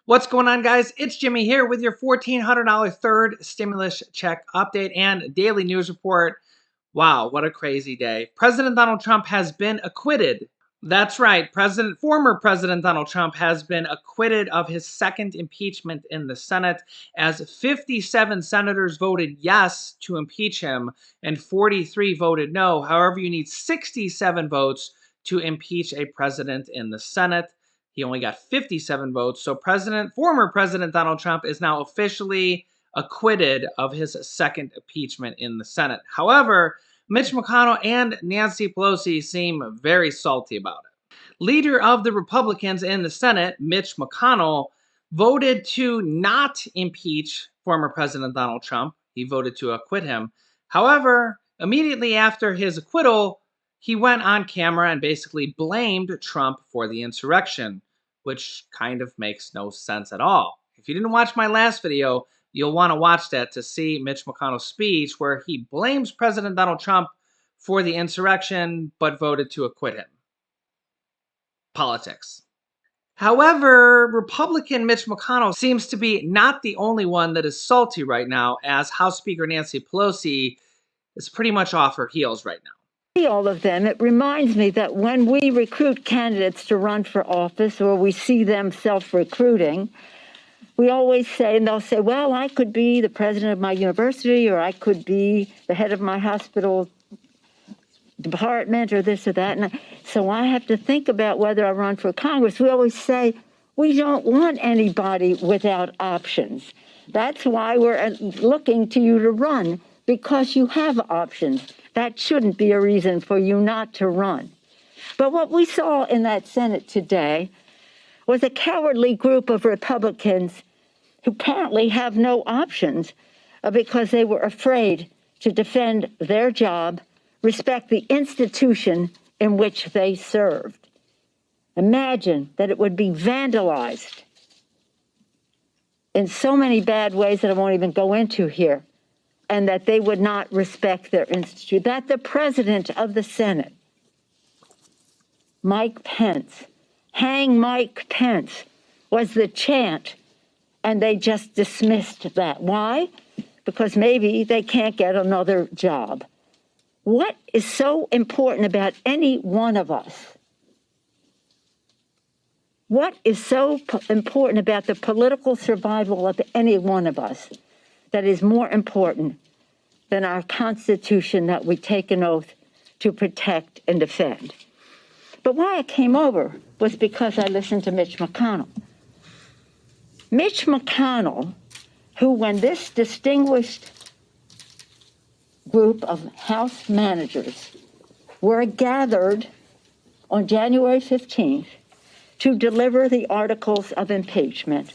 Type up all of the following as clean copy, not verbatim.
What's going on, guys? It's Jimmy here with your $1,400 third stimulus check update and daily news report. Wow, what a crazy day. President Donald Trump has been acquitted. That's right. Former President Donald Trump has been acquitted of his second impeachment in the Senate, as 57 senators voted yes to impeach him and 43 voted no. However, you need 67 votes to impeach a president in the Senate. He only got 57 votes. So former President Donald Trump is now officially acquitted of his second impeachment in the Senate. However, Mitch McConnell and Nancy Pelosi seem very salty about it. Leader of the Republicans in the Senate, Mitch McConnell, voted to not impeach former President Donald Trump. He voted to acquit him. However, immediately after his acquittal, he went on camera and basically blamed Trump for the insurrection, which kind of makes no sense at all. If you didn't watch my last video, you'll want to watch that to see Mitch McConnell's speech where he blames President Donald Trump for the insurrection but voted to acquit him. Politics. However, Republican Mitch McConnell seems to be not the only one that is salty right now, as House Speaker Nancy Pelosi is pretty much off her heels right now. All of them, it reminds me that when we recruit candidates to run for office or we see them self-recruiting, we always say, and they'll say, well, I could be the president of my university, or I could be the head of my hospital department, or this or that. And so I have to think about whether I run for Congress. We always say, we don't want anybody without options. That's why we're looking to you to run, because you have options. That shouldn't be a reason for you not to run. But what we saw in that Senate today was a cowardly group of Republicans who apparently have no options because they were afraid to defend their job, respect the institution in which they served. Imagine that it would be vandalized in so many bad ways that I won't even go into here, and that they would not respect their institute, that the president of the Senate, Mike Pence, hang Mike Pence, was the chant, and they just dismissed that. Why? Because maybe they can't get another job. What is so important about any one of us? What is so important about the political survival of any one of us that is more important than our Constitution that we take an oath to protect and defend? But why I came over was because I listened to Mitch McConnell. Mitch McConnell, who, when this distinguished group of House managers were gathered on January 15th to deliver the articles of impeachment,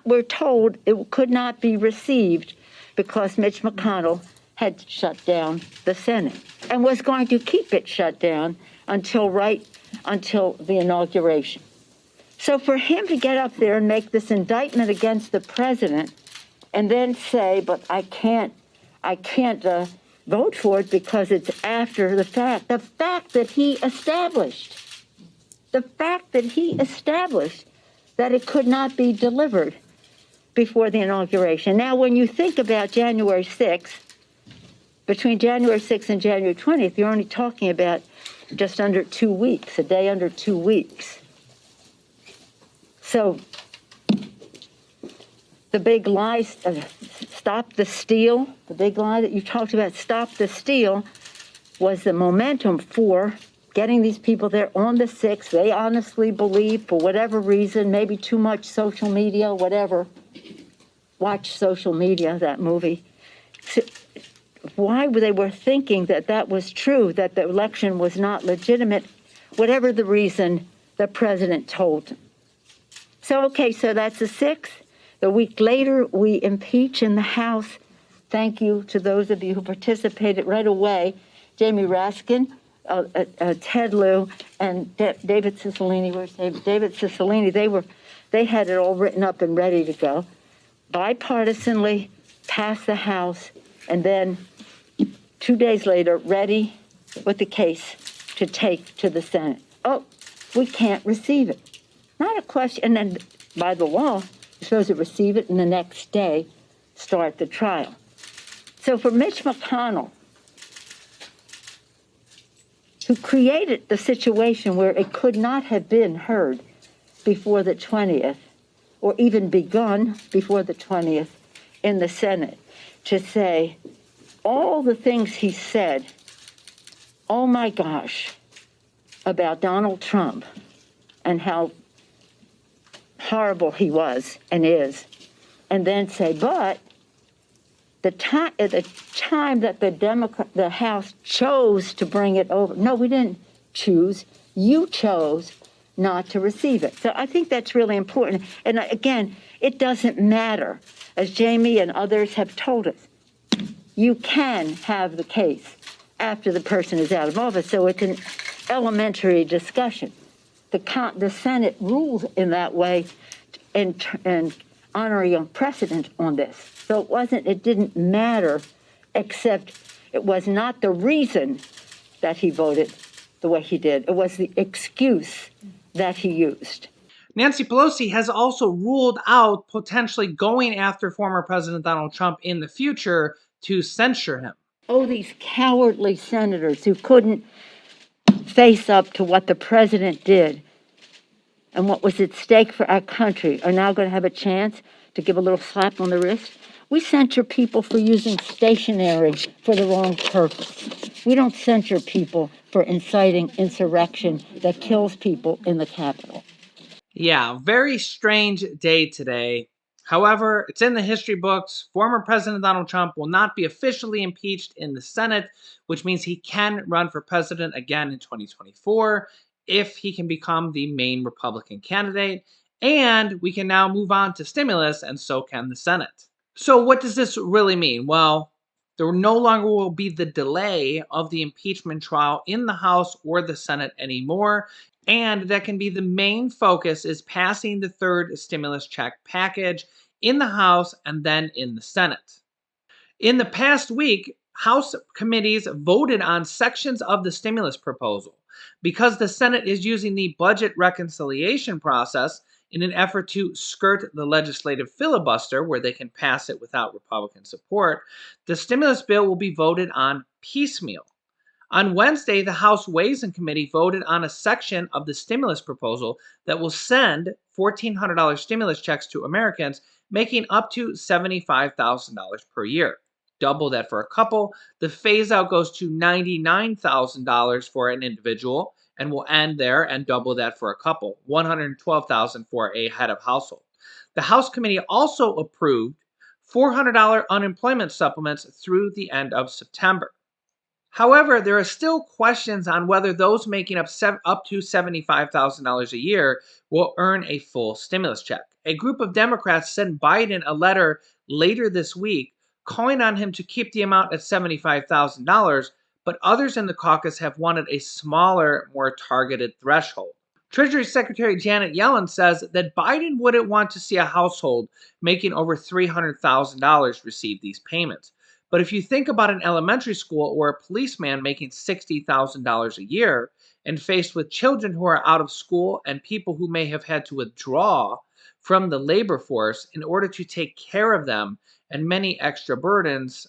we're told it could not be received because Mitch McConnell had shut down the Senate and was going to keep it shut down until the inauguration. So for him to get up there and make this indictment against the president and then say, but I can't vote for it because it's after the fact that he established that it could not be delivered before the inauguration. Now, when you think about January 6th, between January 6th and January 20th, you're only talking about just under 2 weeks, a day under 2 weeks. So the big lie, stop the steal, the big lie that you talked about, stop the steal, was the momentum for getting these people there on the 6th. They honestly believe, for whatever reason, maybe too much social media, whatever. Watch Social Media, that movie. So why they were thinking that that was true, that the election was not legitimate, whatever the reason the president told them. So that's the 6th. The week later, we impeach in the House. Thank you to those of you who participated right away. Jamie Raskin, Ted Lieu, and David Cicilline. Where's David Cicilline? They had it all written up and ready to go. Bipartisanly passed the House, and then 2 days later, ready with the case to take to the Senate. Oh, we can't receive it. Not a question. And then by the law, you're supposed to receive it and the next day start the trial. So for Mitch McConnell, who created the situation where it could not have been heard before the 20th, or even begun before the 20th in the Senate, to say all the things he said, oh my gosh, about Donald Trump and how horrible he was and is, and then say, but the time that the House chose to bring it over. No, we didn't choose. You chose not to receive it. So I think that's really important. And again, it doesn't matter. As Jamie and others have told us, you can have the case after the person is out of office. So it's an elementary discussion. The Senate rules in that way and honoring a precedent on this. So it didn't matter, except it was not the reason that he voted the way he did. It was the excuse that he used. Nancy Pelosi has also ruled out potentially going after former President Donald Trump in the future to censure him. Oh, these cowardly senators who couldn't face up to what the president did and what was at stake for our country are now going to have a chance to give a little slap on the wrist. We censure people for using stationery for the wrong purpose. We don't censure people for inciting insurrection that kills people in the Capitol. Yeah, very strange day today. However, it's in the history books. Former President Donald Trump will not be officially impeached in the Senate, which means he can run for president again in 2024 if he can become the main Republican candidate. And we can now move on to stimulus, and so can the Senate. So, what does this really mean? Well, there no longer will be the delay of the impeachment trial in the House or the Senate anymore. And that can be the main focus is passing the third stimulus check package in the House and then in the Senate. In the past week, House committees voted on sections of the stimulus proposal. Because the Senate is using the budget reconciliation process in an effort to skirt the legislative filibuster where they can pass it without Republican support, the stimulus bill will be voted on piecemeal. On Wednesday, the House Ways and Committee voted on a section of the stimulus proposal that will send $1,400 stimulus checks to Americans making up to $75,000 per year. Double that for a couple. The phase out goes to $99,000 for an individual and will end there, and double that for a couple. $112,000 for a head of household. The House committee also approved $400 unemployment supplements through the end of September. However, there are still questions on whether those making up to $75,000 a year will earn a full stimulus check. A group of Democrats sent Biden a letter later this week calling on him to keep the amount at $75,000, but others in the caucus have wanted a smaller, more targeted threshold. Treasury Secretary Janet Yellen says that Biden wouldn't want to see a household making over $300,000 receive these payments. But if you think about an elementary school or a policeman making $60,000 a year and faced with children who are out of school and people who may have had to withdraw from the labor force in order to take care of them and many extra burdens,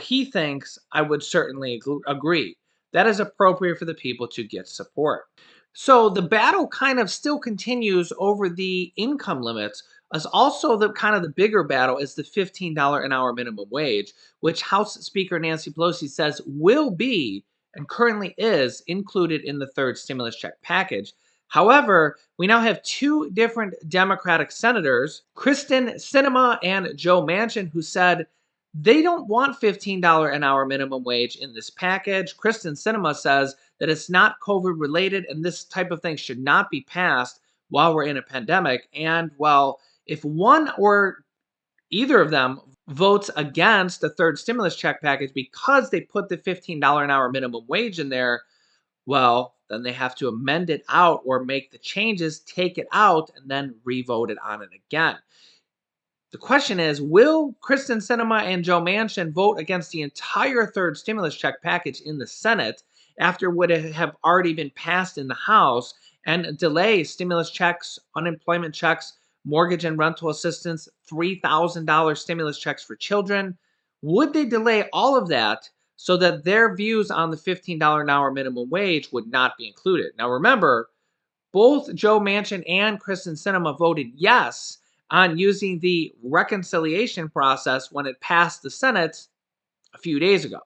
he thinks I would certainly agree. That is appropriate for the people to get support. So the battle kind of still continues over the income limits, as also the bigger battle is the $15 an hour minimum wage, which House Speaker Nancy Pelosi says will be and currently is included in the third stimulus check package. However, we now have two different Democratic senators, Kristen Sinema and Joe Manchin, who said they don't want $15 an hour minimum wage in this package. Kristen Sinema says that it's not COVID related and this type of thing should not be passed while we're in a pandemic. And well, if one or either of them votes against the third stimulus check package because they put the $15 an hour minimum wage in there, well, then they have to amend it out or make the changes, take it out, and then re-vote it on it again. The question is, will Kristen Sinema and Joe Manchin vote against the entire third stimulus check package in the Senate after would have already been passed in the House? and delay stimulus checks, unemployment checks, mortgage and rental assistance, $3,000 stimulus checks for children. Would they delay all of that so that their views on the $15 an hour minimum wage would not be included? Now, remember, both Joe Manchin and Kristen Sinema voted yes on using the reconciliation process when it passed the Senate a few days ago.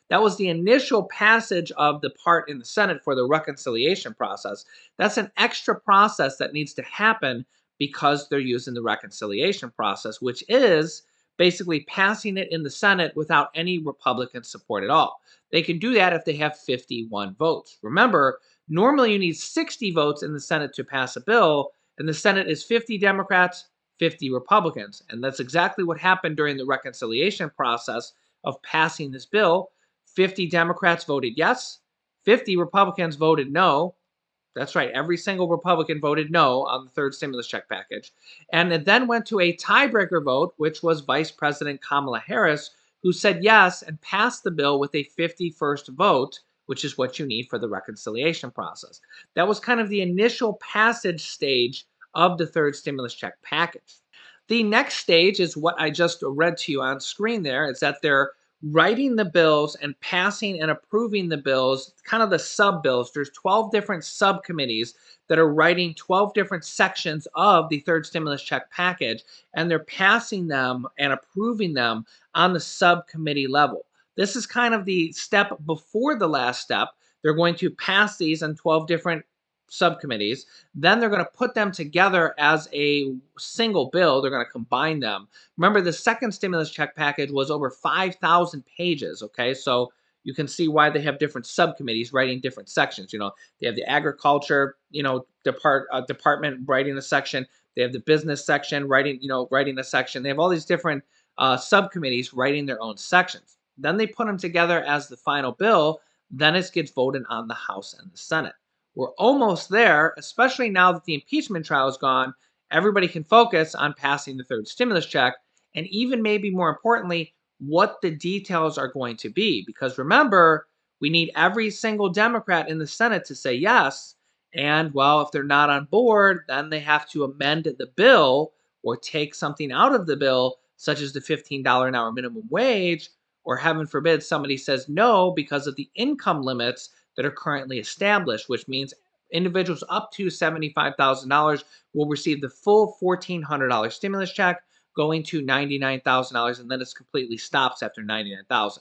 That was the initial passage of the part in the Senate for the reconciliation process. That's an extra process that needs to happen because they're using the reconciliation process, which is basically passing it in the Senate without any Republican support at all. They can do that if they have 51 votes. Remember, normally you need 60 votes in the Senate to pass a bill, and the Senate is 50 Democrats, 50 Republicans. And that's exactly what happened during the reconciliation process of passing this bill. 50 Democrats voted yes, 50 Republicans voted no. That's right, every single Republican voted no on the third stimulus check package. And it then went to a tiebreaker vote, which was Vice President Kamala Harris, who said yes and passed the bill with a 51st vote, which is what you need for the reconciliation process. That was kind of the initial passage stage of the third stimulus check package. The next stage is what I just read to you on screen there, is that they're writing the bills and passing and approving the bills, kind of the sub bills. There's 12 different subcommittees that are writing 12 different sections of the third stimulus check package, and they're passing them and approving them on the subcommittee level. This is kind of the step before the last step. They're going to pass these on 12 different subcommittees. Then they're going to put them together as a single bill. They're going to combine them. Remember, the second stimulus check package was over 5,000 pages. Okay, so you can see why they have different subcommittees writing different sections. They have the agriculture, department writing a section. They have the business section writing a section. They have all these different subcommittees writing their own sections. Then they put them together as the final bill. Then it gets voted on the House and the Senate. We're almost there, especially now that the impeachment trial is gone. Everybody can focus on passing the third stimulus check, and even maybe more importantly, what the details are going to be. Because remember, we need every single Democrat in the Senate to say yes. And well, if they're not on board, then they have to amend the bill or take something out of the bill, such as the $15 an hour minimum wage, or heaven forbid, somebody says no because of the income limits that are currently established, which means individuals up to $75,000 will receive the full $1,400 stimulus check, going to $99,000, and then it completely stops after $99,000.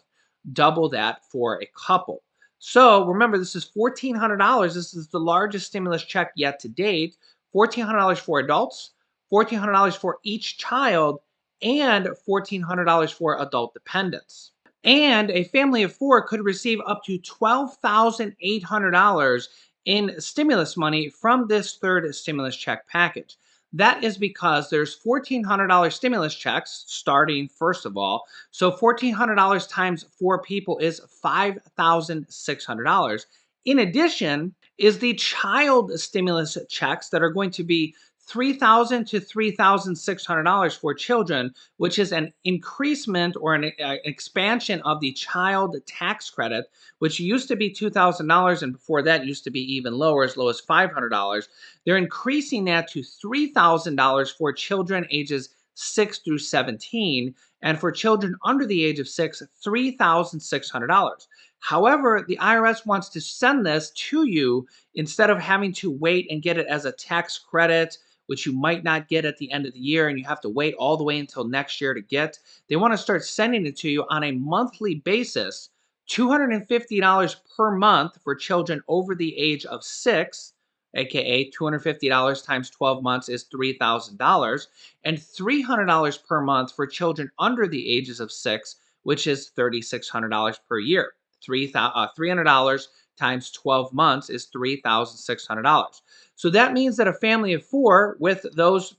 Double that for a couple. So remember, this is $1,400. This is the largest stimulus check yet to date. $1,400 for adults, $1,400 for each child, and $1,400 for adult dependents. And a family of four could receive up to $12,800 in stimulus money from this third stimulus check package. That is because there's $1,400 stimulus checks starting first of all. So $1,400 times four people is $5,600. In addition, is the child stimulus checks that are going to be $3,000 to $3,600 for children, which is an increasement or an expansion of the child tax credit, which used to be $2,000 and before that used to be even lower, as low as $500. They're increasing that to $3,000 for children ages 6 through 17, and for children under the age of 6, $3,600. However, the IRS wants to send this to you instead of having to wait and get it as a tax credit, which you might not get at the end of the year and you have to wait all the way until next year to get. They want to start sending it to you on a monthly basis, $250 per month for children over the age of 6, aka $250 times 12 months is $3,000, and $300 per month for children under the ages of 6, which is $3,600 per year. $300 times 12 months is $3,600. So that means that a family of four with those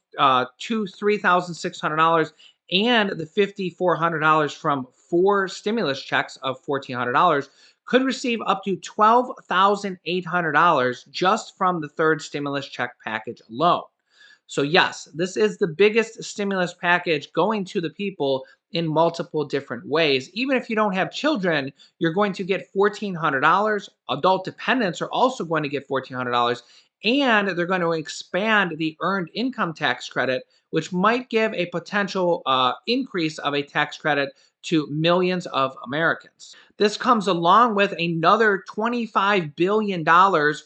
two $3,600 and the $5,400 from four stimulus checks of $1,400 could receive up to $12,800 just from the third stimulus check package alone. So yes, this is the biggest stimulus package going to the people in multiple different ways. Even if you don't have children, you're going to get $1,400. Adult dependents are also going to get $1,400. And they're going to expand the earned income tax credit, which might give a potential increase of a tax credit to millions of Americans. This comes along with another $25 billion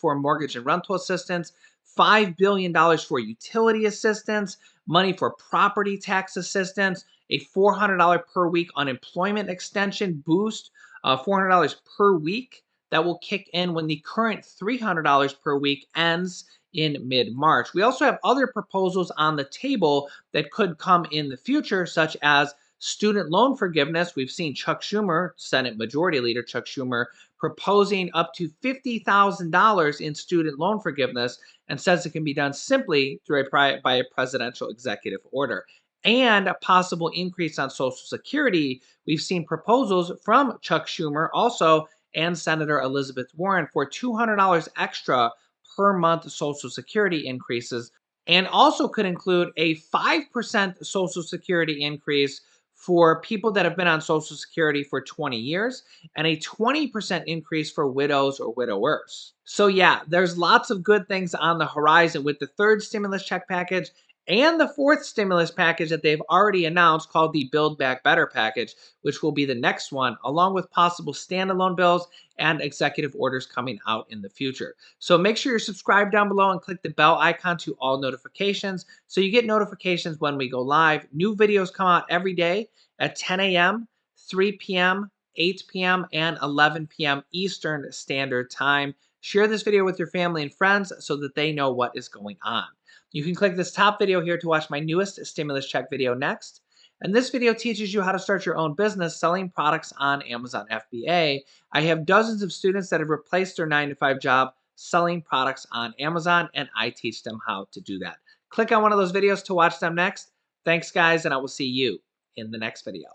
for mortgage and rental assistance, $5 billion for utility assistance, money for property tax assistance, a $400 per week unemployment extension boost, $400 per week that will kick in when the current $300 per week ends in mid-March. We also have other proposals on the table that could come in the future, such as student loan forgiveness. We've seen Chuck Schumer, Senate Majority Leader Chuck Schumer, proposing up to $50,000 in student loan forgiveness and says it can be done simply through by a presidential executive order. And a possible increase on Social Security. We've seen proposals from Chuck Schumer also and Senator Elizabeth Warren for $200 extra per month Social Security increases, and also could include a 5% Social Security increase for people that have been on Social Security for 20 years and a 20% increase for widows or widowers. So, yeah, there's lots of good things on the horizon with the third stimulus check package and the fourth stimulus package that they've already announced called the Build Back Better package, which will be the next one, along with possible standalone bills and executive orders coming out in the future. So make sure you're subscribed down below and click the bell icon to all notifications so you get notifications when we go live. New videos come out every day at 10 a.m., 3 p.m., 8 p.m., and 11 p.m. Eastern Standard Time. Share this video with your family and friends so that they know what is going on. You can click this top video here to watch my newest stimulus check video next. And this video teaches you how to start your own business selling products on Amazon FBA. I have dozens of students that have replaced their 9-to-5 job selling products on Amazon, and I teach them how to do that. Click on one of those videos to watch them next. Thanks, guys, and I will see you in the next video.